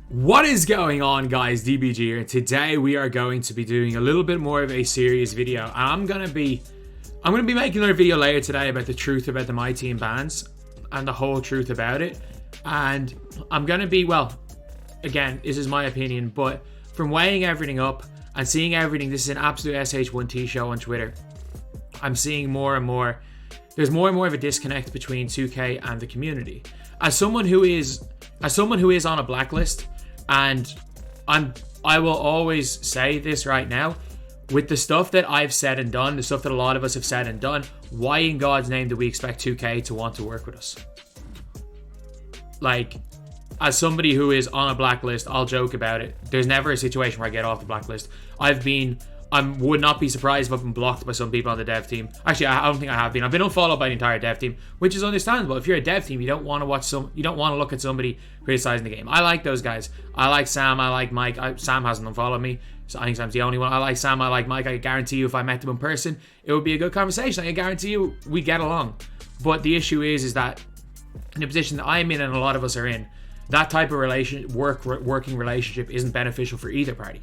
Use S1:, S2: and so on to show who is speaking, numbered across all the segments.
S1: What is going on, guys? DBG here. Today we are going to be doing a little bit more of a serious video, and I'm gonna be making another video later today about the truth about the MyTEAM bans and the whole truth about it. And I'm gonna be, well, again, this is my opinion, but from weighing everything up and seeing everything, this is an absolute SH1T show on Twitter. I'm seeing more and more. There's more and more of a disconnect between 2K and the community. As someone who is on a blacklist, and I will always say this right now, with the stuff that I've said and done, the stuff that a lot of us have said and done, why in God's name do we expect 2K to want to work with us? Like, as somebody who is on a blacklist, I'll joke about it. There's never a situation where I get off the blacklist. I would not be surprised if I've been blocked by some people on the dev team. Actually, I don't think I have been. I've been unfollowed by the entire dev team, which is understandable. If you're a dev team, you don't want to look at somebody criticizing the game. I like those guys. I like Sam. I like Mike. Sam hasn't unfollowed me, so I think Sam's the only one. I like Sam. I like Mike. I guarantee you, if I met them in person, it would be a good conversation. I guarantee you, we get along. But the issue is that in the position that I'm in, and a lot of us are in, that type of working relationship isn't beneficial for either party.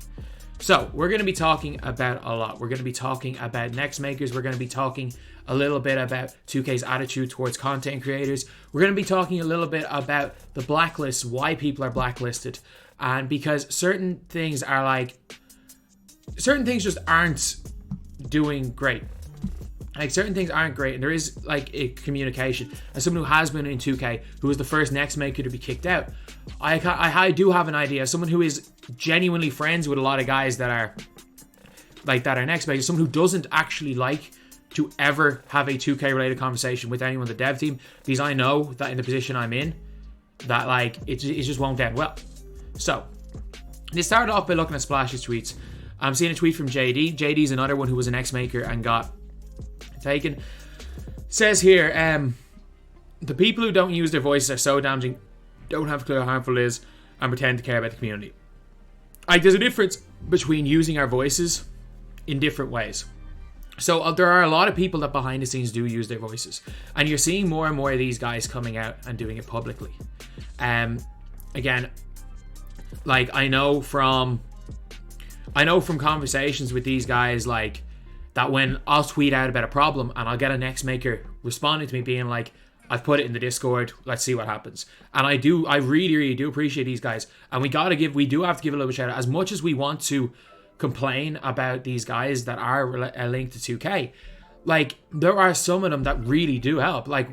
S1: So we're going to be talking about a lot. We're going to be talking about next makers. We're going to be talking a little bit about 2K's attitude towards content creators. We're going to be talking a little bit about the blacklists, why people are blacklisted, and because certain things just aren't doing great. Like, certain things aren't great, and there is like a communication. As someone who has been in 2K, who was the first next maker to be kicked out, I do have an idea. As someone who is genuinely friends with a lot of guys that are next makers, someone who doesn't actually like to ever have a 2K related conversation with anyone on the dev team, because I know that in the position I'm in, that like it just won't end well. So they started off by looking at Splash's tweets. I'm seeing a tweet from JD. JD's another one who was an ex maker and got taken. Says here, the people who don't use their voices are so damaging, don't have a clue how harmful it is, and pretend to care about the community. There's a difference between using our voices in different ways. So there are a lot of people that behind the scenes do use their voices, and you're seeing more and more of these guys coming out and doing it publicly. Again, like I know from conversations with these guys, like, that when I'll tweet out about a problem and I'll get a next maker responding to me being like, I've put it in the Discord, let's see what happens. And I really, really do appreciate these guys. And we do have to give a little shout out. As much as we want to complain about these guys that are linked to 2K, like, there are some of them that really do help. Like,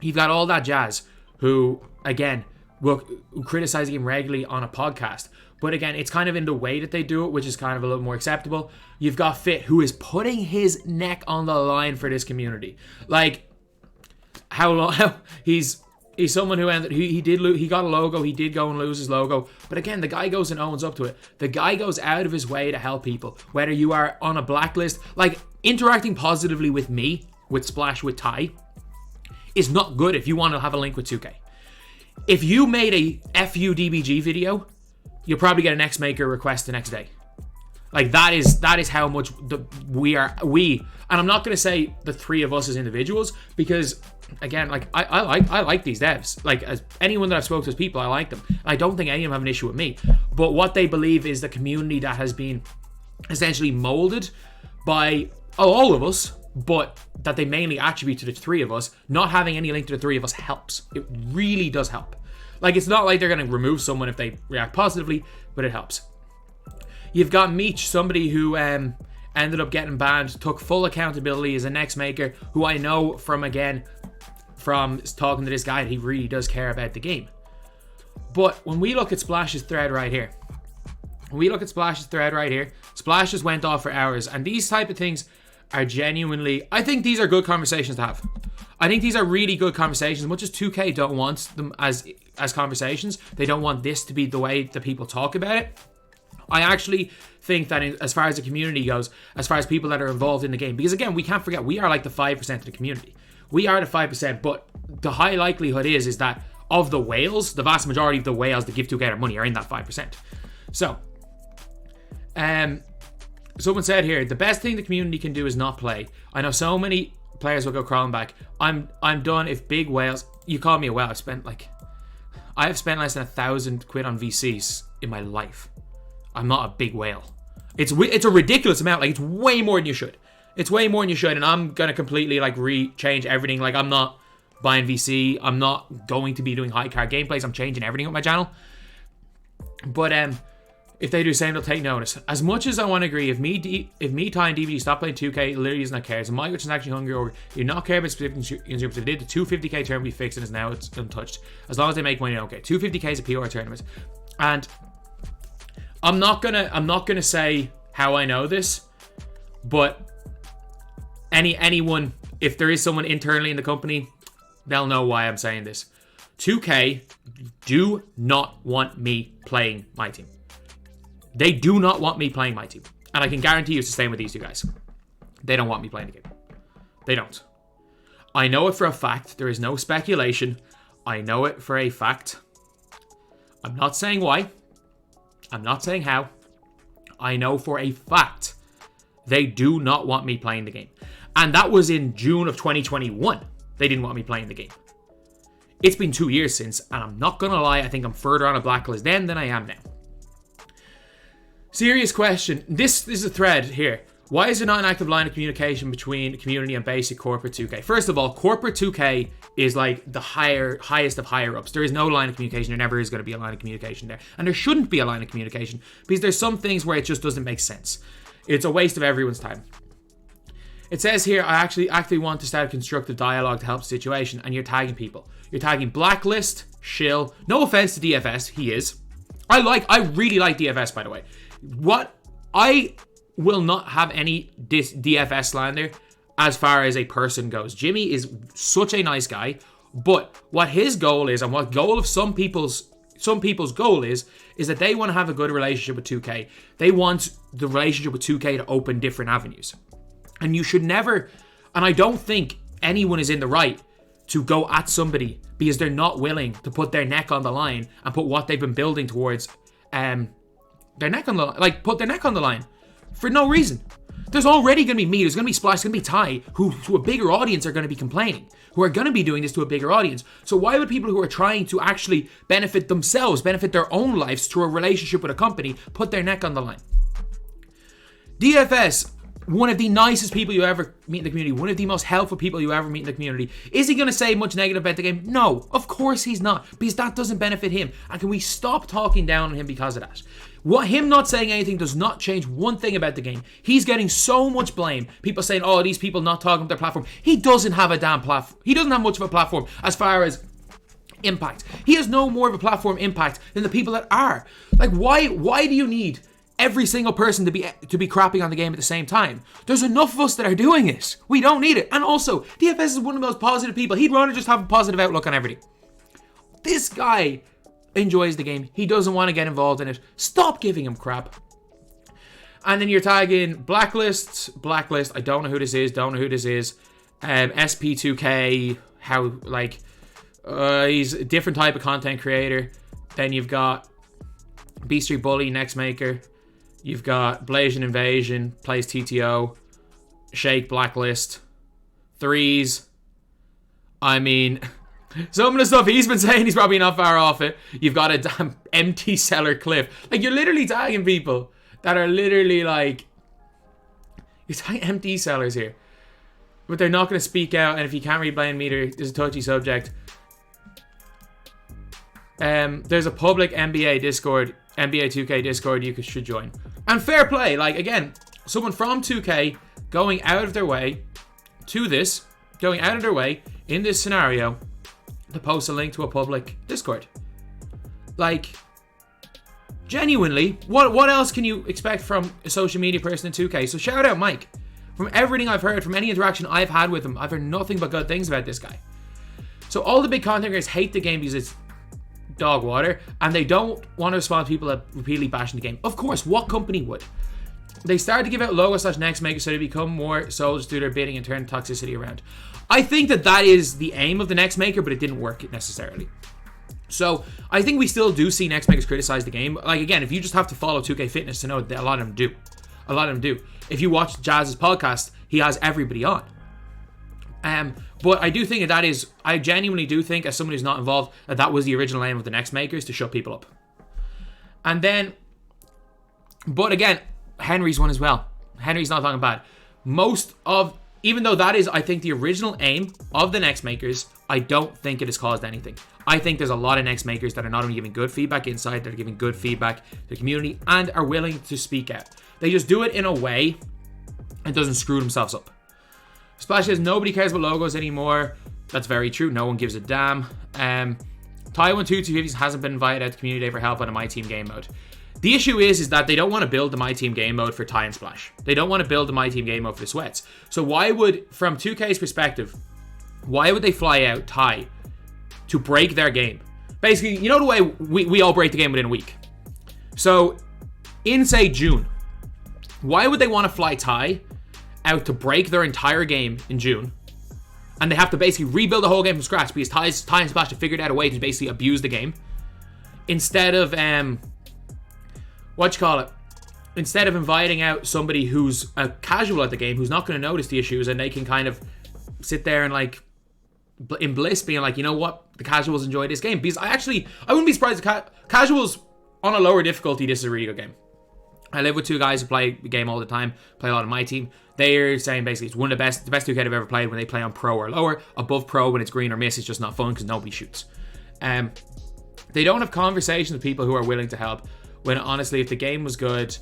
S1: you've got all that jazz who, again, will criticize the game regularly on a podcast. But again, it's kind of in the way that they do it, which is kind of a little more acceptable. You've got Fit, who is putting his neck on the line for this community. Like, how long? He's someone who he got a logo. He did go and lose his logo. But again, the guy goes and owns up to it. The guy goes out of his way to help people. Whether you are on a blacklist, like, interacting positively with me, with Splash, with Ty, is not good if you want to have a link with 2K. If you made a FU DBG video, you'll probably get an X maker request the next day. Like, that is how much we, and I'm not going to say the three of us as individuals, because again, like, I like these devs. Like, as anyone that I've spoken to as people, I like them. I don't think any of them have an issue with me. But what they believe is the community that has been essentially molded by all of us, but that they mainly attribute to the three of us. Not having any link to the three of us helps. It really does help. Like, it's not like they're going to remove someone if they react positively, but it helps. You've got Meech, somebody who ended up getting banned, took full accountability as a next maker, who I know from talking to this guy, he really does care about the game. But when we look at Splash's thread right here, Splash just went off for hours, and these type of things are genuinely, I think these are good conversations to have. I think these are really good conversations. As much as 2K don't want them as conversations, they don't want this to be the way that people talk about it. I actually think that as far as the community goes, as far as people that are involved in the game, because again, we can't forget, we are like the 5% of the community. We are the 5%, but the high likelihood is that of the whales, the vast majority of the whales that give 2K their money are in that 5%. So, someone said here, the best thing the community can do is not play. I know so many players will go crawling back. I'm done if big whales, you call me a whale, I have spent less than £1,000 on VCs in my life. I'm not a big whale. It's a ridiculous amount. Like, it's way more than you should. It's way more than you should, and I'm gonna completely like change everything. Like, I'm not buying VC. I'm not going to be doing high card gameplays. I'm changing everything with my channel. But if they do the same, they'll take notice. As much as I want to agree, if me, Ty, and DVD stop playing 2K, it literally does not care. It's a microtransaction hungry, or you not care about specific consumers. If they did, the 250k tournament be fixed, and is now it's untouched. As long as they make money, okay. 250k is a PR tournament, and I'm not gonna say how I know this, but anyone, if there is someone internally in the company, they'll know why I'm saying this. 2K do not want me playing my team. They do not want me playing my team. And I can guarantee you it's the same with these two guys. They don't want me playing the game. They don't. I know it for a fact. There is no speculation. I know it for a fact. I'm not saying why. I'm not saying how. I know for a fact they do not want me playing the game. And that was in June of 2021. They didn't want me playing the game. It's been 2 years since, and I'm not going to lie, I think I'm further on a blacklist then than I am now. Serious question. This is a thread here. Why is there not an active line of communication between community and basic corporate 2K? First of all, corporate 2K is like the highest of higher ups. There is no line of communication. There never is going to be a line of communication there. And there shouldn't be a line of communication because there's some things where it just doesn't make sense. It's a waste of everyone's time. It says here, I actually want to start a constructive dialogue to help the situation, and you're tagging people. You're tagging Blacklist, Shill. No offense to DFS, he is. I really like DFS, by the way. What I will not have any DFS slander as far as a person goes. Jimmy is such a nice guy, but what his goal is, and what goal of some people's goal is that they want to have a good relationship with 2K. They want the relationship with 2K to open different avenues. And you should never, and I don't think anyone is in the right to go at somebody because they're not willing to put their neck on the line and put what they've been building towards their neck on the line, like put their neck on the line for no reason. There's already going to be me, there's going to be Splash, there's going to be Ty, who to a bigger audience are going to be complaining, who are going to be doing this to a bigger audience. So why would people who are trying to actually benefit themselves, benefit their own lives through a relationship with a company, put their neck on the line? DFS, one of the nicest people you ever meet in the community, one of the most helpful people you ever meet in the community. Is he going to say much negative about the game? No, of course he's not, because that doesn't benefit him. And can we stop talking down on him because of that? Him not saying anything does not change one thing about the game. He's getting so much blame. People saying, oh, these people not talking about their platform. He doesn't have a damn platform. He doesn't have much of a platform as far as impact. He has no more of a platform impact than the people that are. Like, why do you need every single person to be crapping on the game at the same time? There's enough of us that are doing it. We don't need it. And also, DFS is one of the most positive people. He'd rather just have a positive outlook on everything. This guy enjoys the game. He doesn't want to get involved in it. Stop giving him crap. And then you're tagging Blacklist. I don't know who this is. SP2K. He's a different type of content creator. Then you've got B Street Bully, Next Maker. You've got Blasian Invasion, plays TTO. Shake, Blacklist. Threes. I mean, some of the stuff he's been saying, he's probably not far off it. You've got a damn empty seller Cliff. Like, you're literally tagging people that are literally like, you're tagging empty sellers here. But they're not going to speak out, and if you can't read Blind Meter, there's a touchy subject. There's a public NBA 2K Discord you should join. And fair play, like, again, someone from 2K going out of their way in this scenario to post a link to a public Discord. Like, genuinely, what else can you expect from a social media person in 2K? So shout out Mike. From everything I've heard, from any interaction I've had with him, I've heard nothing but good things about this guy. So all the big content creators hate the game because it's dog water, and they don't want to respond to people that repeatedly bashing the game. Of course, what company would? They started to give out logo/next maker so they become more soldiers to do their bidding and turn toxicity around. I think that is the aim of the next maker, but it didn't work necessarily. So I think we still do see next makers criticize the game. Like, again, if you just have to follow 2K Fitness to know that a lot of them do. If you watch Jazz's podcast, he has everybody on. But I do think that is, I genuinely do think, as someone who's not involved, that was the original aim of the next makers, to shut people up. And then, but again, Henry's one as well. Henry's not talking bad. Even though that is, I think, the original aim of the next makers, I don't think it has caused anything. I think there's a lot of next makers that are not only giving good feedback inside, they're giving good feedback to the community and are willing to speak out. They just do it in a way that doesn't screw themselves up. Splash says nobody cares about logos anymore. That's very true. No one gives a damn. Taiwan2250 hasn't been invited out to community day for help on a MyTEAM game mode. The issue is that they don't want to build the MyTEAM game mode for Ty and Splash. They don't want to build the MyTEAM game mode for the Sweats. So why would, from 2K's perspective, why would they fly out Ty to break their game? Basically, you know the way we all break the game within a week. So, in, say, June, why would they want to fly Ty out to break their entire game in June? And they have to basically rebuild the whole game from scratch because Ty and Splash have figured out a way to basically abuse the game. Instead of, instead of inviting out somebody who's a casual at the game, who's not going to notice the issues, and they can kind of sit there and like in bliss being like, you know what, the casuals enjoy this game. Because I wouldn't be surprised if casuals on a lower difficulty, this is a really good game. I live with two guys who play the game all the time, play a lot of MyTEAM. They're saying basically it's one of the best 2K they've ever played when they play on pro or lower. Above pro, when it's green or miss, it's just not fun because nobody shoots. They don't have conversations with people who are willing to help, when honestly, if the game was good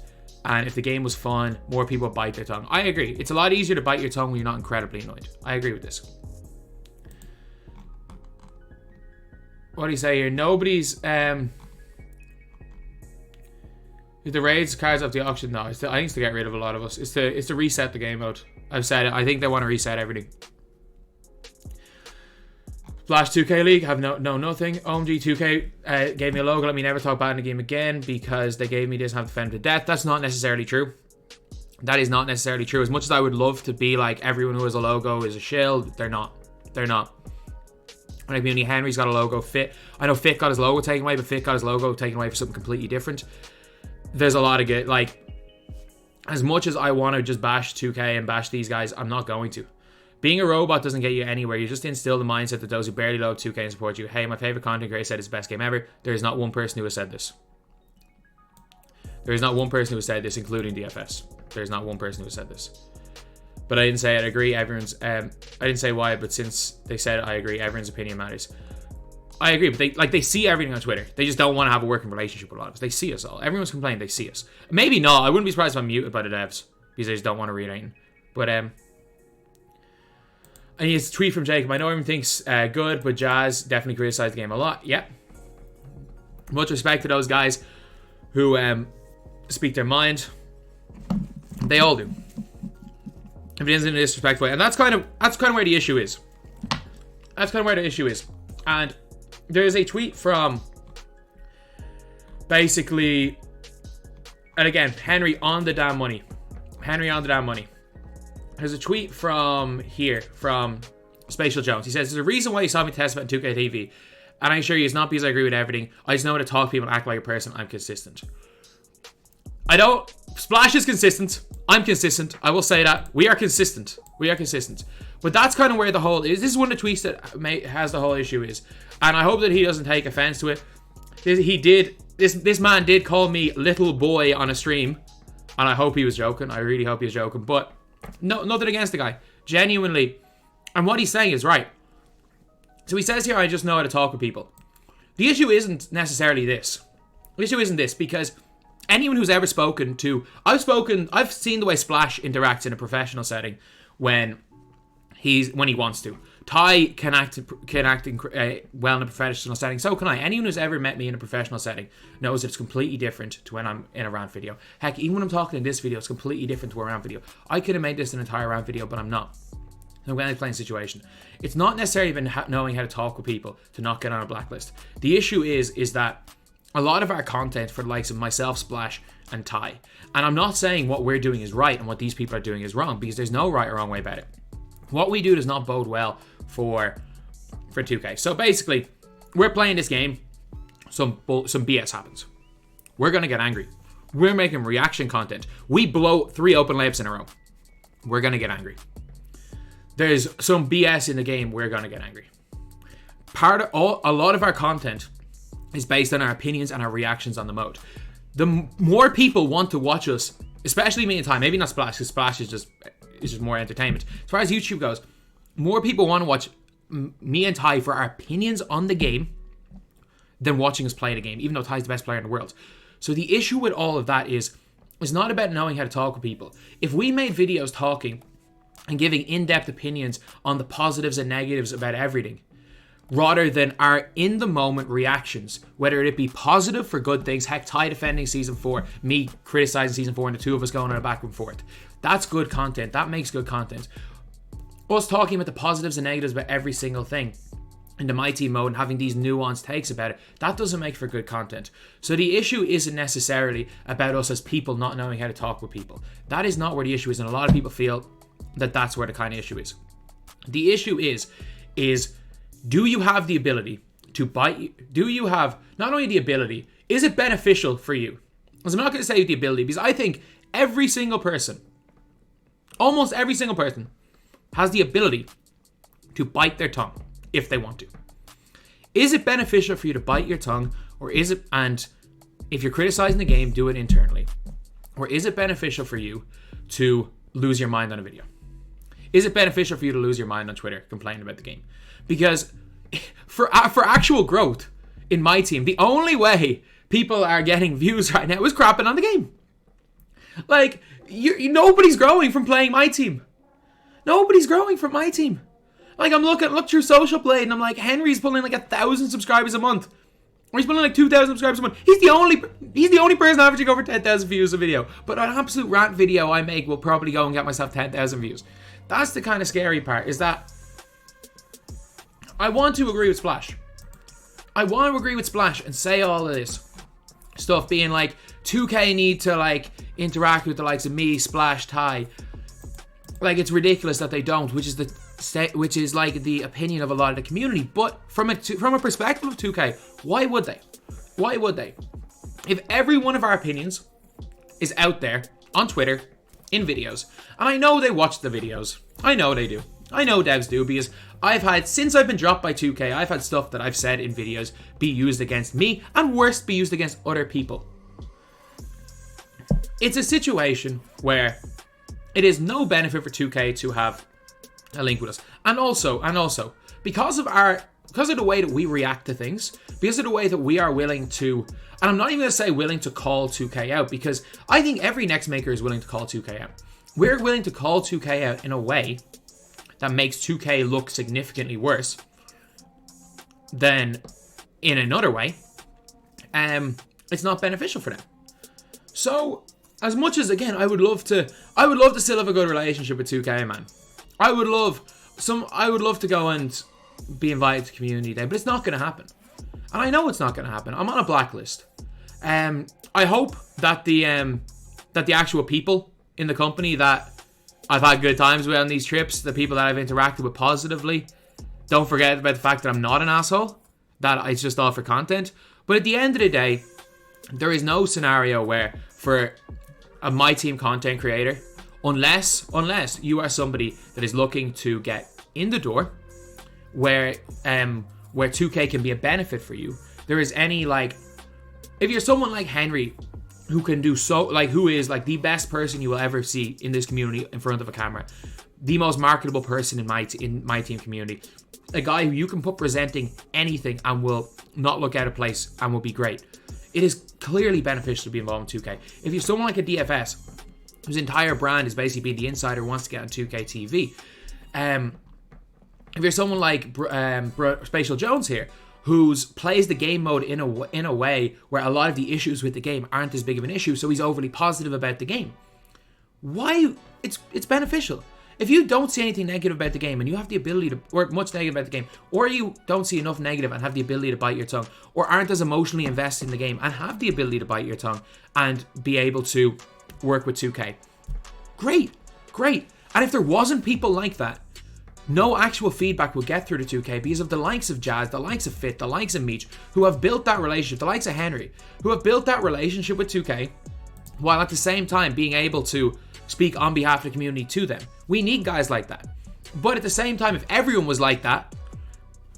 S1: and if the game was fun, more people would bite their tongue. I agree. It's a lot easier to bite your tongue when you're not incredibly annoyed. I agree with this. What do you say here? Nobody's... If the raids cards off the auction, no. I think it's to get rid of a lot of us. It's to reset the game mode. I've said it. I think they want to reset everything. Flash 2K League, have nothing. OMG 2K gave me a logo. Let me never talk bad in the game again because they gave me this and have to defend to death. That's not necessarily true. That is not necessarily true. As much as I would love to be like everyone who has a logo is a shill, they're not. They're not. When I mean, Henry's got a logo. I know Fit got his logo taken away, but Fit got his logo taken away for something completely different. There's a lot of good, like, as much as I want to just bash 2K and bash these guys, I'm not going to. Being a robot doesn't get you anywhere. You just instill the mindset that those who barely load 2K and support you. Hey, my favorite content creator said it's the best game ever. There is not one person who has said this. There is not one person who has said this, including DFS. There is not one person who has said this. But I didn't say I agree. I didn't say why, but since they said I agree, everyone's opinion matters. I agree, but they see everything on Twitter. They just don't want to have a working relationship with a lot of us. They see us all. Everyone's complaining they see us. Maybe not. I wouldn't be surprised if I'm muted by the devs because they just don't want to read anything. But and it's a tweet from Jacob. I know everyone thinks good, but Jazz definitely criticized the game a lot. Yeah. Much respect to those guys who speak their mind. They all do. If it isn't in a disrespectful way, and that's kind of where the issue is. That's kind of where the issue is, and. There's a tweet from basically, and again, Henry on the damn money. Henry on the damn money. There's a tweet from here, from Spatial Jones. He says, there's a reason why you saw me test about 2K TV, and I assure you it's not because I agree with everything. I just know how to talk to people and act like a person. I'm consistent. Splash is consistent. I'm consistent. I will say that. We are consistent. We are consistent. But that's kind of where the whole is. This is one of the tweets that has the whole issue is. And I hope that he doesn't take offense to it. This man did call me little boy on a stream. And I hope he was joking. I really hope he was joking. But no, nothing against the guy. Genuinely. And what he's saying is right. So he says here, I just know how to talk with people. The issue isn't necessarily this. The issue isn't this because anyone who's ever spoken to... I've seen the way Splash interacts in a professional setting when he wants to. Ty can act well in a professional setting. So can I. Anyone who's ever met me in a professional setting knows that it's completely different to when I'm in a rant video. Heck, even when I'm talking in this video, it's completely different to a rant video. I could have made this an entire rant video, but I'm not. I'm going to play a situation. It's not necessarily even knowing how to talk with people to not get on a blacklist. The issue is that a lot of our content for the likes of myself, Splash, and Ty, and I'm not saying what we're doing is right and what these people are doing is wrong, because there's no right or wrong way about it. What we do does not bode well for 2K. So basically, we're playing this game, some BS happens. We're going to get angry. We're making reaction content. We blow 3 open layups in a row. We're going to get angry. there's some BS in the game, we're going to get angry. A lot of our content is based on our opinions and our reactions on the mode. The more people want to watch us, especially me and Ty, maybe not Splash, because Splash is just more entertainment. As far as YouTube goes, more people want to watch me and Ty for our opinions on the game than watching us play the game, even though Ty's the best player in the world. So the issue with all of that is not about knowing how to talk with people. If we made videos talking and giving in-depth opinions on the positives and negatives about everything, rather than our in-the-moment reactions, whether it be positive for good things, heck, Ty defending Season 4, me criticizing Season 4, and the two of us going on a back and forth. That's good content. That makes good content. Us talking about the positives and negatives about every single thing in the MyTEAM mode and having these nuanced takes about it, that doesn't make for good content. So the issue isn't necessarily about us as people not knowing how to talk with people. That is not where the issue is, and a lot of people feel that that's where the kind of issue is. The issue is do you have the ability to bite? Do you have not only the ability, is it beneficial for you? Because I'm not going to say the ability, because I think every single person, almost every single person, has the ability to bite their tongue if they want to. Is it beneficial for you to bite your tongue, or is it, and if you're criticizing the game, do it internally? Or is it beneficial for you to lose your mind on a video? Is it beneficial for you to lose your mind on Twitter complaining about the game? Because for actual growth in MyTEAM, the only way people are getting views right now is crapping on the game. Like, nobody's growing from playing MyTEAM. Nobody's growing from MyTEAM. Like, look through Social Blade, and I'm like, Henry's pulling like 1,000 subscribers a month. Or he's pulling like 2,000 subscribers a month. He's the only person averaging over 10,000 views a video. But an absolute rant video I make will probably go and get myself 10,000 views. That's the kind of scary part, is that I want to agree with Splash. I want to agree with Splash and say all of this stuff, being like, 2K need to like interact with the likes of me, Splash, Ty. Like, it's ridiculous that they don't, which is like the opinion of a lot of the community. But from a perspective of 2K, why would they? Why would they? If every one of our opinions is out there on Twitter in videos, and I know they watch the videos, I know they do. I know devs do, because since I've been dropped by 2K, I've had stuff that I've said in videos be used against me, and worse, be used against other people. It's a situation where it is no benefit for 2K to have a link with us. And also, because of the way that we react to things, because of the way that we are willing to, and I'm not even going to say willing to call 2K out, because I think every next maker is willing to call 2K out. We're willing to call 2K out in a way that makes 2K look significantly worse than in another way. It's not beneficial for them. So, as much as, again, I would love to still have a good relationship with 2K, man. I would love to go and be invited to community day, but it's not going to happen. And I know it's not going to happen. I'm on a blacklist. I hope that the actual people in the company that I've had good times with on these trips, the people that I've interacted with positively, don't forget about the fact that I'm not an asshole, that it's just all for content. But at the end of the day, there is no scenario where, for a MyTEAM content creator, unless you are somebody that is looking to get in the door, where 2K can be a benefit for you, there is any, like, if you're someone like Henry, who can do so, like, who is like the best person you will ever see in this community in front of a camera, the most marketable person in MyTEAM community, a guy who you can put presenting anything and will not look out of place and will be great. It is clearly beneficial to be involved in 2K. If you're someone like a DFS, whose entire brand is basically being the insider who wants to get on 2K TV, if you're someone like Spatial Jones here, who plays the game mode in a way where a lot of the issues with the game aren't as big of an issue, so he's overly positive about the game. Why? It's beneficial. If you don't see anything negative about the game and you have the ability to, or much negative about the game, or you don't see enough negative and have the ability to bite your tongue, or aren't as emotionally invested in the game and have the ability to bite your tongue and be able to work with 2K, great. And if there wasn't people like that, no actual feedback will get through to 2K because of the likes of Jazz, the likes of Fit, the likes of Meech, who have built that relationship, the likes of Henry, who have built that relationship with 2K, while at the same time being able to speak on behalf of the community to them. We need guys like that. But at the same time, if everyone was like that,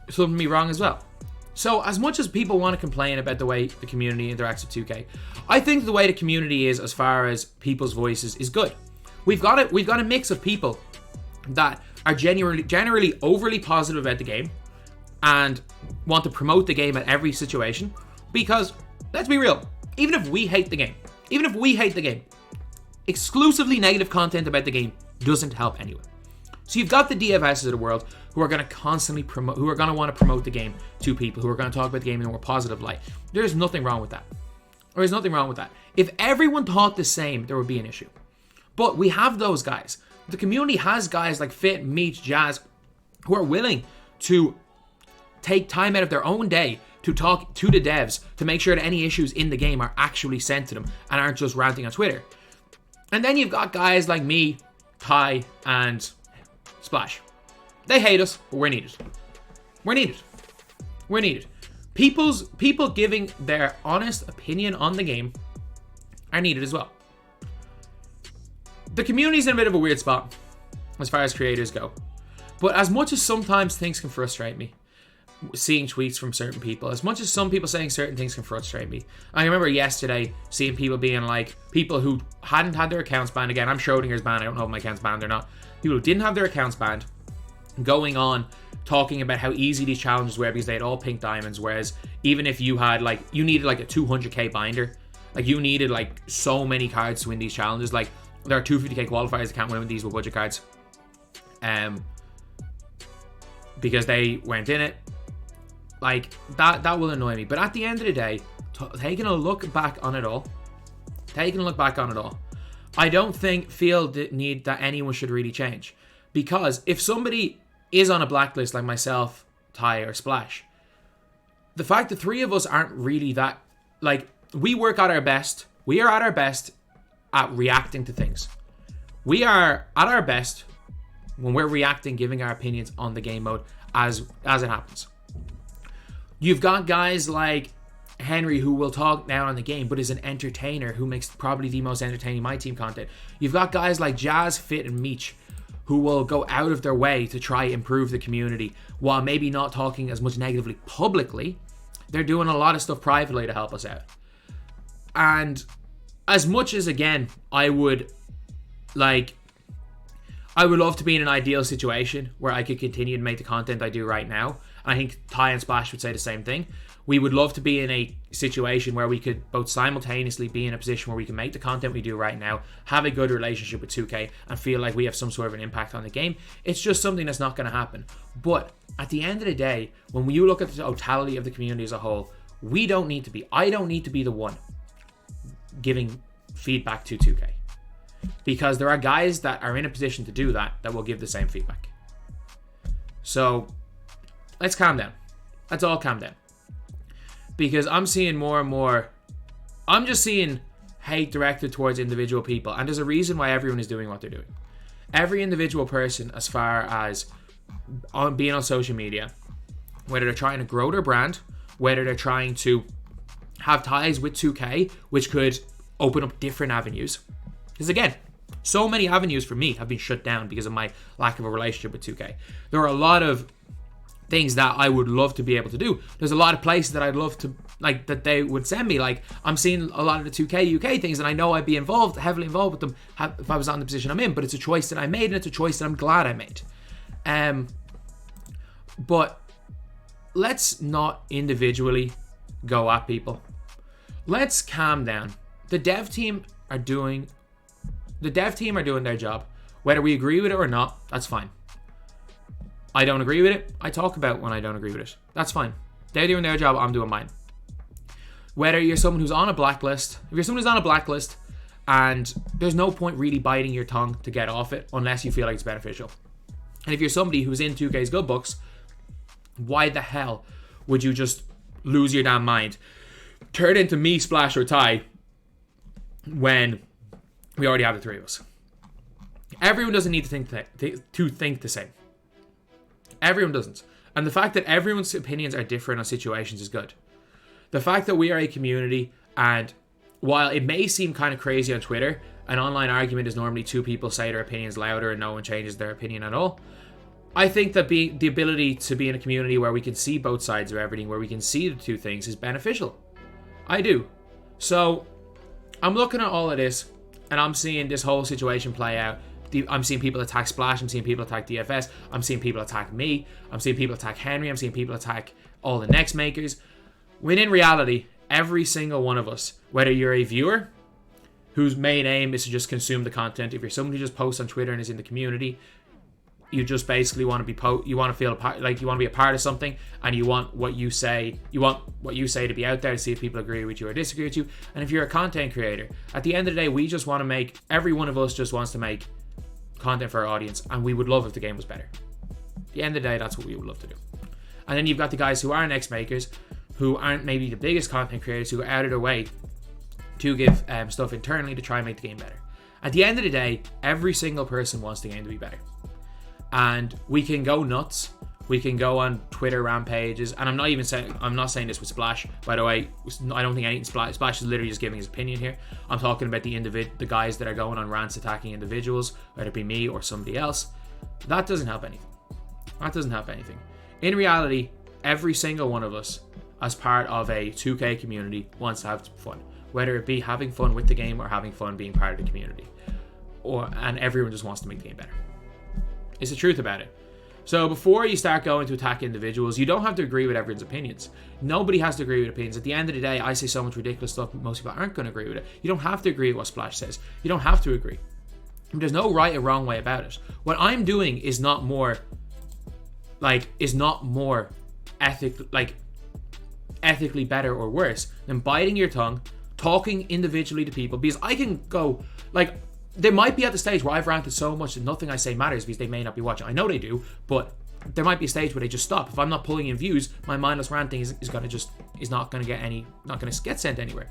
S1: something would be wrong as well. So as much as people want to complain about the way the community interacts with 2K, I think the way the community is as far as people's voices is good. We've got a mix of people that are generally overly positive about the game and want to promote the game at every situation, because let's be real, even if we hate the game, exclusively negative content about the game doesn't help anyone. So you've got the DFSs of the world who are going to constantly promote, who are going to want to promote the game to people, who are going to talk about the game in a more positive light. There's nothing wrong with that. There's nothing wrong with that. If everyone thought the same, there would be an issue. But we have those guys. The community has guys like Fit, Meech, Jazz, who are willing to take time out of their own day to talk to the devs to make sure that any issues in the game are actually sent to them and aren't just ranting on Twitter. And then you've got guys like me, Ty, and Splash. They hate us, but we're needed. We're needed. People giving their honest opinion on the game are needed as well. The community's in a bit of a weird spot as far as creators go. But as much as sometimes things can frustrate me, seeing tweets from certain people, as much as some people saying certain things can frustrate me. I remember yesterday seeing people being like, people who hadn't had their accounts banned, again, I'm Schrodinger's banned, I don't know if my account's banned or not, people who didn't have their accounts banned, going on talking about how easy these challenges were because they had all pink diamonds, whereas even if you had like, you needed like a 200k binder, like you needed like so many cards to win these challenges, like there are 250k qualifiers that can't win with these with budget cards, because they weren't in it. Like that will annoy me. But at the end of the day, taking a look back on it all, I don't feel the need that anyone should really change. Because if somebody is on a blacklist like myself, Ty, or Splash, the fact that three of us aren't really that, like, we work at our best. We are at our best at reacting to things. We are at our best when we're reacting, giving our opinions on the game mode as it happens. You've got guys like Henry who will talk down on the game but is an entertainer who makes probably the most entertaining MyTEAM content. You've got guys like Jazz, Fit, and Meech who will go out of their way to try improve the community while maybe not talking as much negatively publicly. They're doing a lot of stuff privately to help us out. And as much as, again, I would love to be in an ideal situation where I could continue to make the content I do right now. I think Ty and Splash would say the same thing. We would love to be in a situation where we could both simultaneously be in a position where we can make the content we do right now, have a good relationship with 2K, and feel like we have some sort of an impact on the game. It's just something that's not going to happen. But at the end of the day, when you look at the totality of the community as a whole, I don't need to be the one giving feedback to 2K. Because there are guys that are in a position to do that will give the same feedback. So let's calm down. Let's all calm down. Because I'm seeing more and more, I'm just seeing hate directed towards individual people. And there's a reason why everyone is doing what they're doing. Every individual person, as far as being on social media, whether they're trying to grow their brand, whether they're trying to have ties with 2K, which could open up different avenues. Because again, so many avenues for me have been shut down because of my lack of a relationship with 2K. There are a lot of things that I would love to be able to do. There's a lot of places that I'd love to, like, that they would send me. Like, I'm seeing a lot of the 2K UK things, and I know I'd be heavily involved with them if I was on the position I'm in, but it's a choice that I made, and it's a choice that I'm glad I made. But let's not individually go at people. Let's calm down. The dev team are doing their job. Whether we agree with it or not, that's fine. I don't agree with it. I talk about when I don't agree with it. That's fine. They're doing their job. I'm doing mine. Whether you're someone who's on a blacklist, and there's no point really biting your tongue to get off it unless you feel like it's beneficial. And if you're somebody who's in 2K's good books, why the hell would you just lose your damn mind? Turn into me, Splash, or Ty when we already have the three of us. Everyone doesn't need to think the same. Everyone doesn't. And the fact that everyone's opinions are different on situations is good. The fact that we are a community, and while it may seem kind of crazy on Twitter, an online argument is normally two people say their opinions louder and no one changes their opinion at all. I think that the ability to be in a community where we can see both sides of everything, where we can see the two things, is beneficial. I do. So I'm looking at all of this, and I'm seeing this whole situation play out. I'm seeing people attack Splash. I'm seeing people attack DFS. I'm seeing people attack me. I'm seeing people attack Henry. I'm seeing people attack all the next makers. When in reality, every single one of us, whether you're a viewer whose main aim is to just consume the content, if you're someone who just posts on Twitter and is in the community, you just basically want to be you want to feel like you want to be a part of something, and you want what you say to be out there to see if people agree with you or disagree with you. And if you're a content creator, at the end of the day, we just want to make, every one of us just wants to make content for our audience, and we would love if the game was better. At the end of the day, that's what we would love to do. And then you've got the guys who are next makers, who aren't maybe the biggest content creators, who go out of their way to give stuff internally to try and make the game better. At the end of the day, every single person wants the game to be better. And we can go nuts. We can go on Twitter rampages, and I'm not saying this with Splash, by the way. I don't think anything. Splash is literally just giving his opinion here. I'm talking about the guys that are going on rants attacking individuals, whether it be me or somebody else. That doesn't help anything. In reality, every single one of us, as part of a 2K community, wants to have fun, whether it be having fun with the game or having fun being part of the community, and everyone just wants to make the game better. It's the truth about it. So before you start going to attack individuals, you don't have to agree with everyone's opinions. Nobody has to agree with opinions. At the end of the day, I say so much ridiculous stuff, but most people aren't going to agree with it. You don't have to agree with what Splash says. You don't have to agree. There's no right or wrong way about it. What I'm doing is not more ethically better or worse than biting your tongue, talking individually to people, because I can go, they might be at the stage where I've ranted so much that nothing I say matters because they may not be watching. I know they do, but there might be a stage where they just stop. If I'm not pulling in views, my mindless ranting is not going to get sent anywhere.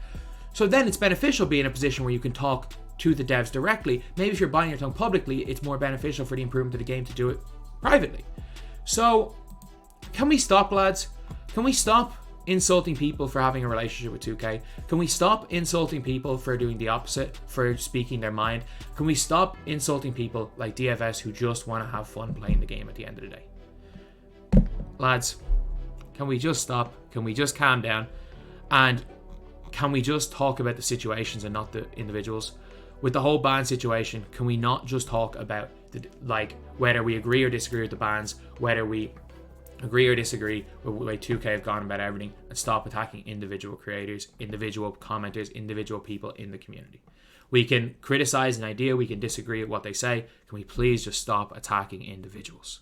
S1: So then it's beneficial being in a position where you can talk to the devs directly. Maybe if you're biting your tongue publicly, it's more beneficial for the improvement of the game to do it privately. So can we stop, lads? Can we stop insulting people for having a relationship with 2K? Can we stop insulting people for doing the opposite, for speaking their mind? Can we stop insulting people like DFS who just want to have fun playing the game at the end of the day? Lads, can we just stop? Can we just calm down? And can we just talk about the situations and not the individuals? With the whole ban situation, can we not just talk about whether we agree or disagree with the bans, whether we agree or disagree with the way 2K have gone about everything, and stop attacking individual creators, individual commenters, individual people in the community? We can criticize an idea, we can disagree with what they say. Can we please just stop attacking individuals?